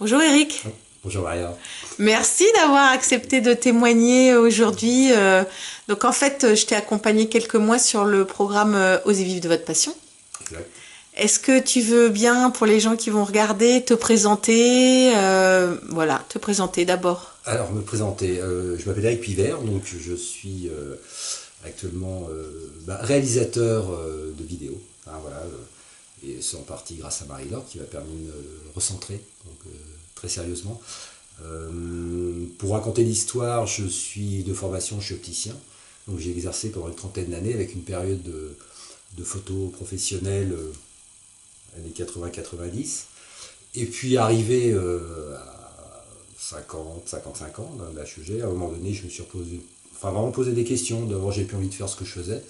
Bonjour Eric, Bonjour Maria. merci d'avoir accepté de témoigner aujourd'hui. Donc en fait, je t'ai accompagné quelques mois sur le programme Osez vivre de votre passion. Exact. Est-ce que tu veux bien, pour les gens qui vont regarder, te présenter voilà, te présenter d'abord. Alors, me présenter, je m'appelle Eric Pivert, donc je suis actuellement réalisateur de vidéos. Hein, voilà, et c'est en partie grâce à Marie-Laure qui m'a permis de me recentrer donc, très sérieusement. Pour raconter l'histoire, je suis de formation, je suis opticien. Donc j'ai exercé pendant une trentaine d'années avec une période de photo professionnelle années 80-90. Et puis arrivé à 50, 55 ans dans l'HEG, à un moment donné, je me suis reposé, enfin vraiment posé des questions. D'abord, j'ai plus envie de faire ce que je faisais.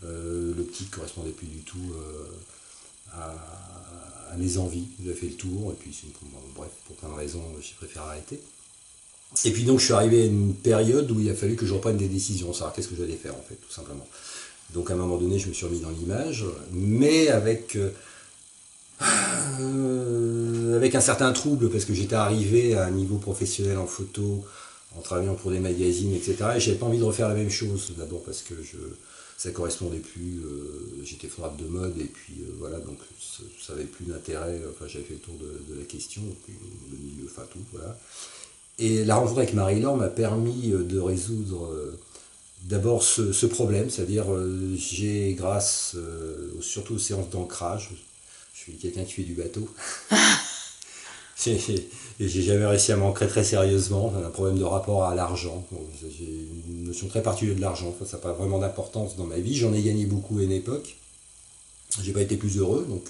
L'optique correspondait plus du tout à mes envies. J'ai fait le tour, et puis bref, pour plein de raisons, j'ai préféré arrêter. Et puis donc, je suis arrivé à une période où il a fallu que je reprenne des décisions, savoir qu'est-ce que j'allais faire en fait, tout simplement. Donc à un moment donné, je me suis remis dans l'image, mais avec un certain trouble parce que j'étais arrivé à un niveau professionnel en photo en travaillant pour des magazines, etc. Et j'avais pas envie de refaire la même chose. D'abord parce que ça correspondait plus, j'étais frappe de mode et puis voilà, donc ça avait plus d'intérêt. Enfin, j'avais fait le tour de la question, puis le milieu, enfin tout, voilà. Et la rencontre avec Marie-Laure m'a permis de résoudre d'abord ce problème, c'est-à-dire j'ai grâce surtout aux séances d'ancrage, je suis quelqu'un qui fait du bateau. J'ai jamais réussi à m'ancrer très sérieusement. J'ai un problème de rapport à l'argent. Bon, j'ai une notion très particulière de l'argent. Enfin, ça n'a pas vraiment d'importance dans ma vie. J'en ai gagné beaucoup à une époque. J'ai pas été plus heureux. Donc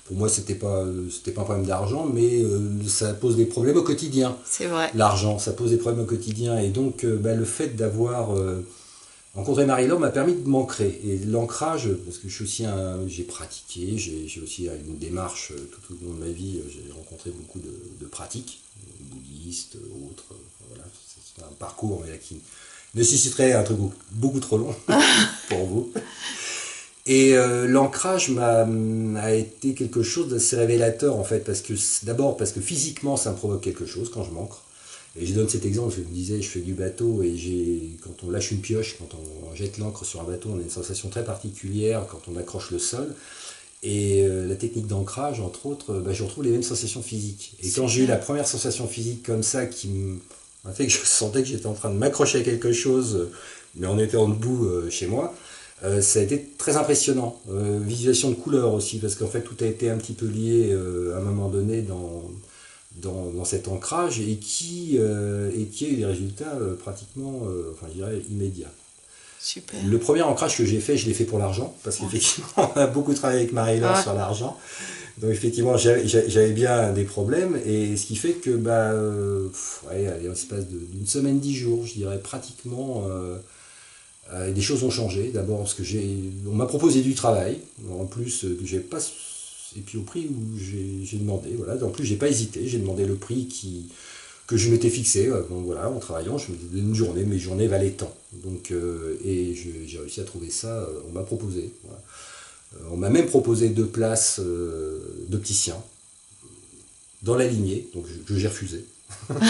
pour moi, c'était pas un problème d'argent, mais ça pose des problèmes au quotidien. C'est vrai. L'argent, ça pose des problèmes au quotidien. Et donc le fait d'avoir rencontrer Marie-Laure m'a permis de m'ancrer. Et l'ancrage, parce que je suis aussi j'ai pratiqué, j'ai aussi une démarche tout au long de ma vie, j'ai rencontré beaucoup de pratiques, bouddhistes, autres. Voilà, c'est un parcours mais là, qui nécessiterait un truc beaucoup trop long pour vous. Et l'ancrage a été quelque chose d'assez révélateur en fait, d'abord parce que physiquement ça me provoque quelque chose quand je m'ancre. Et je donne cet exemple, je me disais, je fais du bateau et quand on lâche une pioche, quand on jette l'ancre sur un bateau, on a une sensation très particulière quand on accroche le sol. Et la technique d'ancrage, entre autres, je retrouve les mêmes sensations physiques. Et quand j'ai eu la première sensation physique comme ça, qui m'a fait que je sentais que j'étais en train de m'accrocher à quelque chose, mais en étant debout chez moi, ça a été très impressionnant. Visualisation de couleurs aussi, parce qu'en fait tout a été un petit peu lié à un moment donné dans cet ancrage et qui a eu des résultats pratiquement, enfin je dirais, immédiats. Super. Le premier ancrage que j'ai fait, je l'ai fait pour l'argent, parce qu'effectivement, on a beaucoup travaillé avec Marie-Laure Ouais. sur l'argent. Donc effectivement, j'avais bien des problèmes, et ce qui fait que, ouais, allez, en l'espace d'une semaine, 10 jours, je dirais pratiquement, des choses ont changé. D'abord parce que on m'a proposé du travail, en plus que j'ai pas, et puis au prix où j'ai demandé. Voilà. En plus, j'ai pas hésité, j'ai demandé le prix que je m'étais fixé. Donc voilà, en travaillant, je me disais une journée, mes journées valaient tant. Donc et j'ai réussi à trouver ça. On m'a proposé. Voilà. On m'a même proposé 2 places d'opticien dans la lignée, donc que j'ai refusé. Voilà,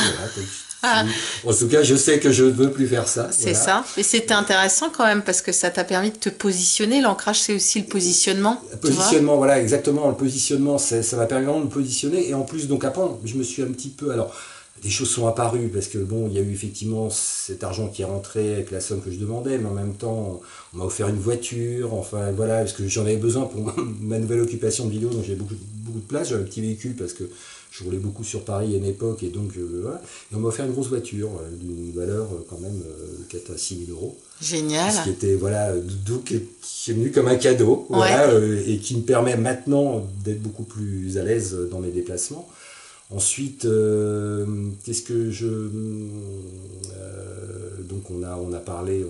Ah, en tout cas, je sais que je ne veux plus faire ça. c'est Voilà. ça. Mais c'était intéressant quand même parce que ça t'a permis de te positionner. L'ancrage, c'est aussi le positionnement, tu vois. Positionnement, voilà, exactement. Le positionnement, ça m'a permis vraiment de me positionner. Et en plus, donc après, je me suis un petit peu. Alors, des choses sont apparues parce que bon, il y a eu effectivement cet argent qui est rentré avec la somme que je demandais, mais en même temps, on m'a offert une voiture. Enfin, voilà, parce que j'en avais besoin pour ma nouvelle occupation de vidéo, donc j'avais beaucoup de place. J'avais un petit véhicule parce que je roulais beaucoup sur Paris à une époque, et donc voilà. Et on m'a offert une grosse voiture d'une valeur quand même 4 à 6 000 euros. Génial. Ce qui était voilà, qui est venu comme un cadeau, Ouais. voilà, et qui me permet maintenant d'être beaucoup plus à l'aise dans mes déplacements. Ensuite, qu'est-ce que donc on a parlé de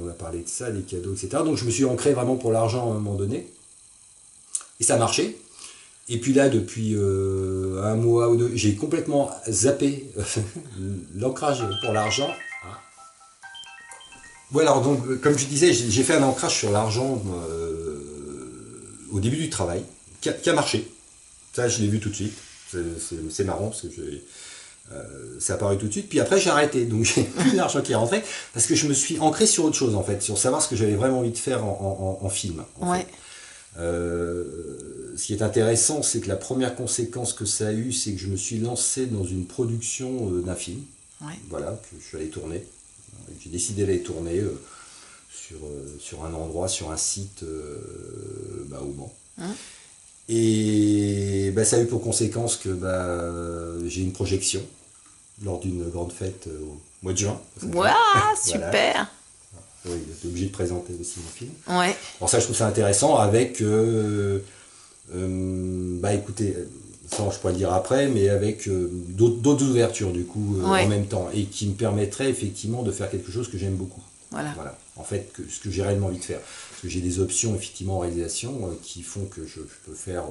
ça, des cadeaux, etc. Donc je me suis ancré vraiment pour l'argent à un moment donné, et ça marchait. Et puis là, depuis un mois ou deux, j'ai complètement zappé l'ancrage pour l'argent. Voilà, alors donc, comme je disais, j'ai fait un ancrage sur l'argent au début du travail, qui a marché. Ça, je l'ai vu tout de suite. C'est marrant parce que ça a apparu tout de suite. Puis après, j'ai arrêté. Donc, j'ai plus d'argent qui est rentré parce que je me suis ancré sur autre chose, en fait, sur savoir ce que j'avais vraiment envie de faire en film. En fait. Ce qui est intéressant, c'est que la première conséquence que ça a eu, c'est que je me suis lancé dans une production d'un film. Voilà, que je suis allé tourner. J'ai décidé d'aller tourner sur un endroit, sur un site au Mans. Et ça a eu pour conséquence que j'ai une projection lors d'une grande fête au mois de juin. Waouh, super. Oui, j'étais obligé de présenter aussi mon film. Ouais. Alors ça, je trouve ça intéressant avec, écoutez, ça je pourrais le dire après, mais avec d'autres ouvertures du coup en même temps et qui me permettraient effectivement de faire quelque chose que j'aime beaucoup. Voilà. En fait, ce que j'ai réellement envie de faire. Parce que j'ai des options effectivement en réalisation qui font que je peux faire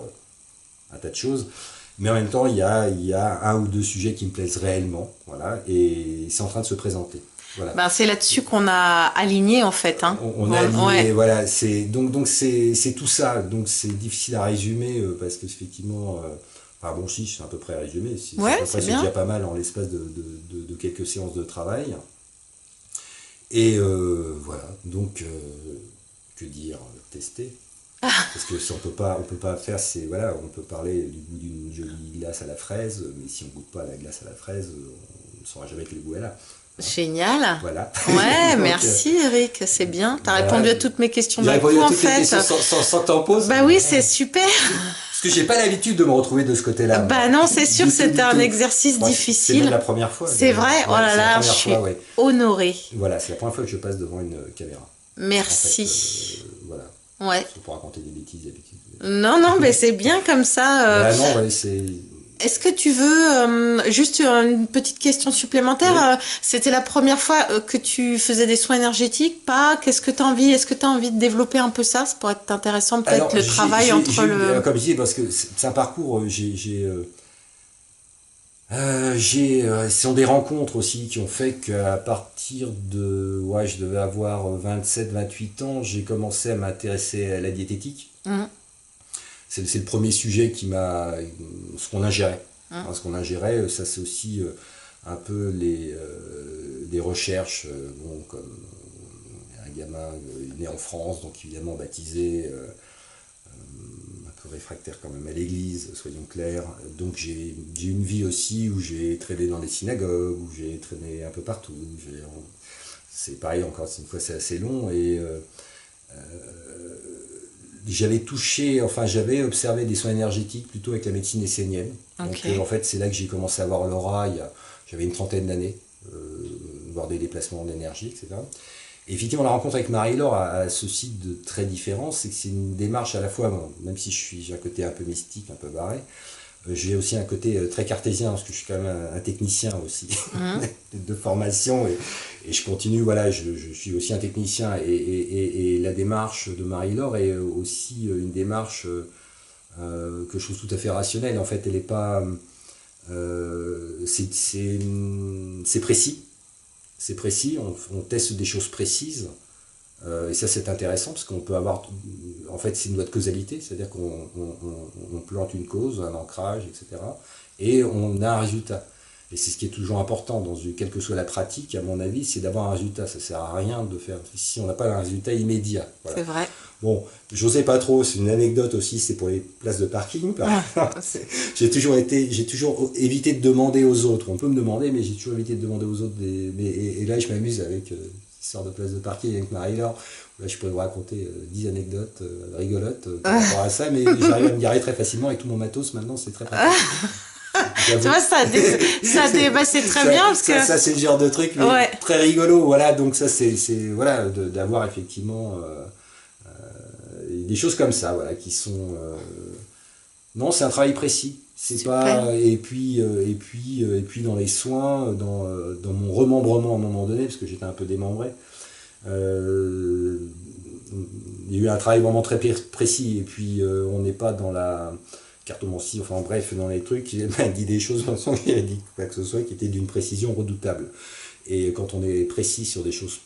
un tas de choses. Mais en même temps, il y a un ou deux sujets qui me plaisent réellement. Voilà, et c'est en train de se présenter. Voilà. C'est là-dessus qu'on a aligné en fait. Hein. On a aligné, voilà. Donc c'est tout ça. Donc c'est difficile à résumer parce que effectivement, si c'est à peu près résumé. C'est déjà pas mal en l'espace de quelques séances de travail. Et voilà. Donc que dire, tester. Parce que si on peut pas faire, on peut parler du goût d'une jolie glace à la fraise, mais si on goûte pas la glace à la fraise, on ne saura jamais que le goût est là. Génial. Voilà. Ouais, donc, merci Eric, c'est bien. Tu as répondu à toutes mes questions d'un coup en fait. Sans t'en poser. Oui, c'est super. Parce que j'ai pas l'habitude de me retrouver de ce côté-là. Non, c'est sûr, c'était un exercice difficile. C'est même la première fois. C'est vrai, oh là là, je suis honorée. Voilà, c'est la première fois que je passe devant une caméra. Merci. En fait, voilà. Ouais. Pour raconter des bêtises d'habitude. Non, mais c'est bien comme ça. C'est... Est-ce que tu veux juste une petite question supplémentaire? C'était la première fois que tu faisais des soins énergétiques, pas? Qu'est-ce que tu as envie? Est-ce que tu as envie de développer un peu ça? Ça pourrait être intéressant, peut-être le travail entre le. Comme je dis, parce que c'est un parcours, ce sont des rencontres aussi qui ont fait qu'à partir de, je devais avoir 27-28 ans, j'ai commencé à m'intéresser à la diététique. C'est le premier sujet ce qu'on ingérait. Ce qu'on ingérait, ça c'est aussi un peu des recherches, comme un gamin né en France, donc évidemment baptisé, un peu réfractaire quand même à l'église, soyons clairs. Donc j'ai une vie aussi où j'ai traîné dans les synagogues, où j'ai traîné un peu partout. C'est pareil, encore une fois, c'est assez long et j'avais observé des soins énergétiques plutôt avec la médecine essénienne. Okay. Donc en fait, c'est là que j'ai commencé à voir l'aura, j'avais une trentaine d'années, voir des déplacements d'énergie, etc. Et effectivement, la rencontre avec Marie-Laure a ceci de très différent, c'est que c'est une démarche à la fois, même si j'ai un côté un peu mystique, un peu barré, j'ai aussi un côté très cartésien, parce que je suis quand même un technicien aussi, de formation, et je continue, je suis aussi un technicien, et la démarche de Marie-Laure est aussi une démarche que je trouve tout à fait rationnelle. En fait, elle n'est pas... c'est précis. C'est précis, on teste des choses précises, et ça c'est intéressant parce qu'on peut avoir, en fait c'est une loi de causalité, c'est-à-dire qu'on plante une cause, un ancrage, etc. et on a un résultat. Et c'est ce qui est toujours important, quelle que soit la pratique, à mon avis, c'est d'avoir un résultat. Ça ne sert à rien de faire si on n'a pas un résultat immédiat. Voilà. C'est vrai. Bon, j'osais pas trop, c'est une anecdote aussi, c'est pour les places de parking. J'ai toujours évité de demander aux autres. On peut me demander, mais j'ai toujours évité de demander aux autres. Et là, je m'amuse avec l'histoire de place de parking avec Marie-Laure. Là, je pourrais vous raconter 10 anecdotes rigolotes par rapport à ça, mais j'arrive à me garer très facilement avec tout mon matos maintenant, c'est très pratique. Tu vois, c'est très bien parce que ça c'est le genre de truc très rigolo, voilà. Donc ça c'est d'avoir effectivement des choses comme ça, voilà, qui sont non, c'est un travail précis. C'est super. Pas et puis dans les soins, dans mon remembrement à un moment donné, parce que j'étais un peu démembré. Il y a eu un travail vraiment très précis, et puis on n'est pas dans la cartomancie, enfin bref, dans les trucs, il m'a dit des choses sans qu'il ait dit quoi que ce soit, qui étaient d'une précision redoutable. Et quand on est précis sur des choses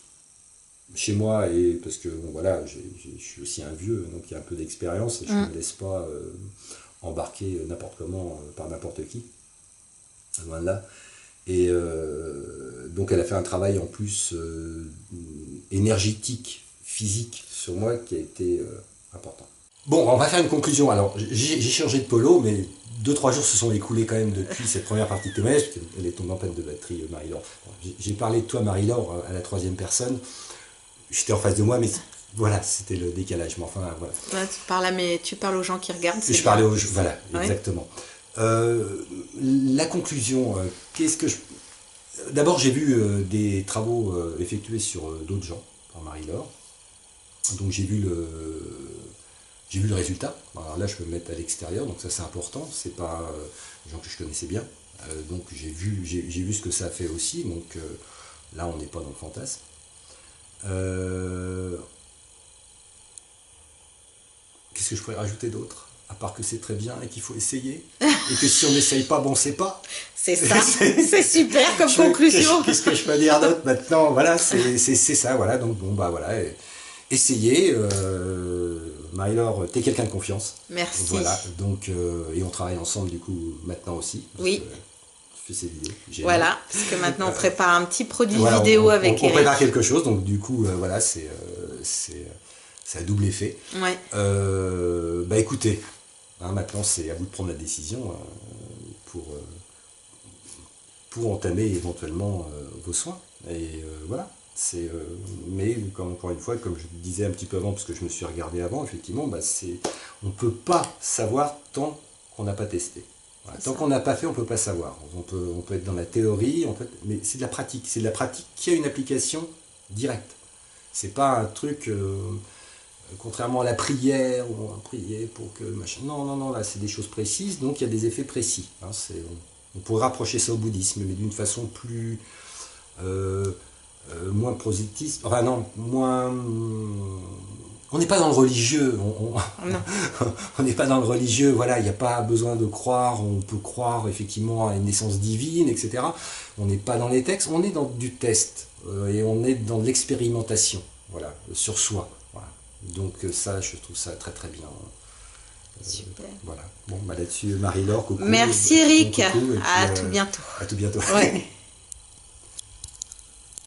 chez moi, et parce que je suis aussi un vieux, donc il y a un peu d'expérience, et je ne me laisse pas embarqué n'importe comment par n'importe qui, loin de là. Et donc elle a fait un travail en plus énergétique, physique sur moi qui a été important. Bon, on va faire une conclusion. Alors, j'ai changé de polo, mais 2-3 jours se sont écoulés quand même depuis cette première partie de témoignage, parce qu'elle est tombée en panne de batterie, Marie-Laure. J'ai parlé de toi, Marie-Laure, à la 3e personne. J'étais en face de moi, mais voilà, c'était le décalage. Mais enfin, voilà. Ouais, tu parles aux gens qui regardent. Je parlais aux gens, voilà, exactement. La conclusion, qu'est-ce que je... D'abord, j'ai vu des travaux effectués sur d'autres gens, par Marie-Laure. Donc j'ai vu le résultat. Alors là, je peux me mettre à l'extérieur, donc ça c'est important. C'est pas des gens que je connaissais bien. Donc j'ai vu ce que ça a fait aussi. Donc là, on n'est pas dans le fantasme. Qu'est-ce que je pourrais rajouter d'autre? À part que c'est très bien et qu'il faut essayer. Et que si on n'essaye pas, bon, c'est pas. C'est ça, c'est super comme conclusion. Qu'est-ce que je peux dire d'autre maintenant? Voilà, c'est ça, voilà. Donc bon, bah voilà. Essayez. Marie-Laure, t'es quelqu'un de confiance. Merci. Voilà, donc, et on travaille ensemble du coup maintenant aussi. Oui. Je fais ces vidéos. Génial. Voilà, parce que maintenant on prépare un petit produit voilà, vidéo avec Eric. On prépare quelque chose, donc du coup, voilà, c'est à double effet. Ouais. Bah écoutez, hein, maintenant c'est à vous de prendre la décision pour entamer éventuellement vos soins. Et voilà. Mais encore une fois, comme je le disais un petit peu avant, parce que je me suis regardé avant, effectivement, bah, on ne peut pas savoir tant qu'on n'a pas testé. Voilà. Tant qu'on n'a pas fait, on ne peut pas savoir. On peut être dans la théorie, en fait, mais c'est de la pratique. C'est de la pratique qui a une application directe. C'est pas un truc, contrairement à la prière, où on va prier pour que machin. Non, là c'est des choses précises, donc il y a des effets précis. Hein, on pourrait rapprocher ça au bouddhisme, mais d'une façon plus... moins positif, enfin non, moins... On n'est pas dans le religieux, on n'est pas dans le religieux, voilà, il n'y a pas besoin de croire, on peut croire effectivement à une naissance divine, etc. On n'est pas dans les textes, on est dans du test, et on est dans de l'expérimentation, voilà, sur soi. Voilà. Donc ça, je trouve ça très très bien. Super. Voilà. Bon, bah là-dessus, Marie-Laure, coucou. Merci Eric, coucou, à tout bientôt. À tout bientôt. Ouais.